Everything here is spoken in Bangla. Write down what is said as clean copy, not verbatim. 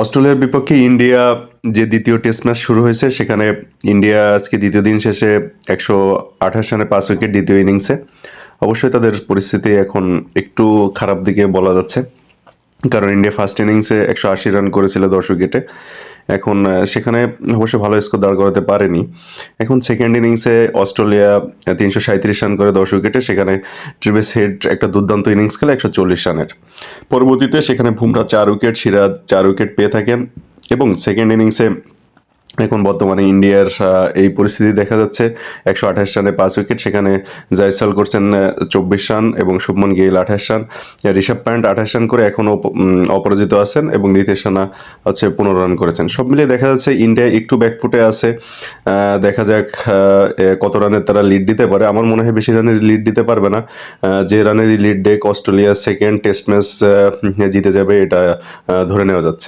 অস্ট্রেলিয়ার বিপক্ষে ইন্ডিয়া যে দ্বিতীয় টেস্ট ম্যাচ শুরু হয়েছে সেখানে ইন্ডিয়া আজকে দ্বিতীয় দিন শেষে 128 রানে 5 উইকেট দ্বিতীয় ইনিংসে। অবশ্যই তাদের পরিস্থিতি এখন একটু খারাপ দিকে বলা যাচ্ছে, কারণ ইন্ডিয়া ফার্স্ট ইনিংসে 180 রান করেছিল 10 উইকেটে। এখন সেখানে অবশ্যই ভালো স্কোর দাঁড় করাতে পারেনি। এখন সেকেন্ড ইনিংসে অস্ট্রেলিয়া 337 রান করে 10 উইকেটে, সেখানে ট্রেভিস হেড একটা দুর্দান্ত ইনিংস খেলে 140 রানের। পরবর্তীতে সেখানে বুমরা 4 উইকেট, সিরাজ 4 উইকেট পেয়ে থাকেন এবং সেকেন্ড ইনিংসে এখন বর্তমানে ইন্ডিয়ার এই পরিস্থিতি দেখা যাচ্ছে 128 রানে 5 উইকেট, সেখানে জয়সওয়াল করছেন 24 রান এবং Shubman Gill 28 run, Rishabh punt 28 run করে এখনও অপরাজিত আছেন এবং নীতিশ রানা হচ্ছে 15 রান করেছেন। সব মিলিয়ে দেখা যাচ্ছে ইন্ডিয়া একটু ব্যাকফুটে আছে। দেখা যাক কত রানের তারা লিড দিতে পারে। আমার মনে হয় বেশি রানের লিড দিতে পারবে না। যে রানের লিড ডেক অস্ট্রেলিয়া সেকেন্ড টেস্ট ম্যাচ জিতে যাবে এটা ধরে নেওয়া যাচ্ছে।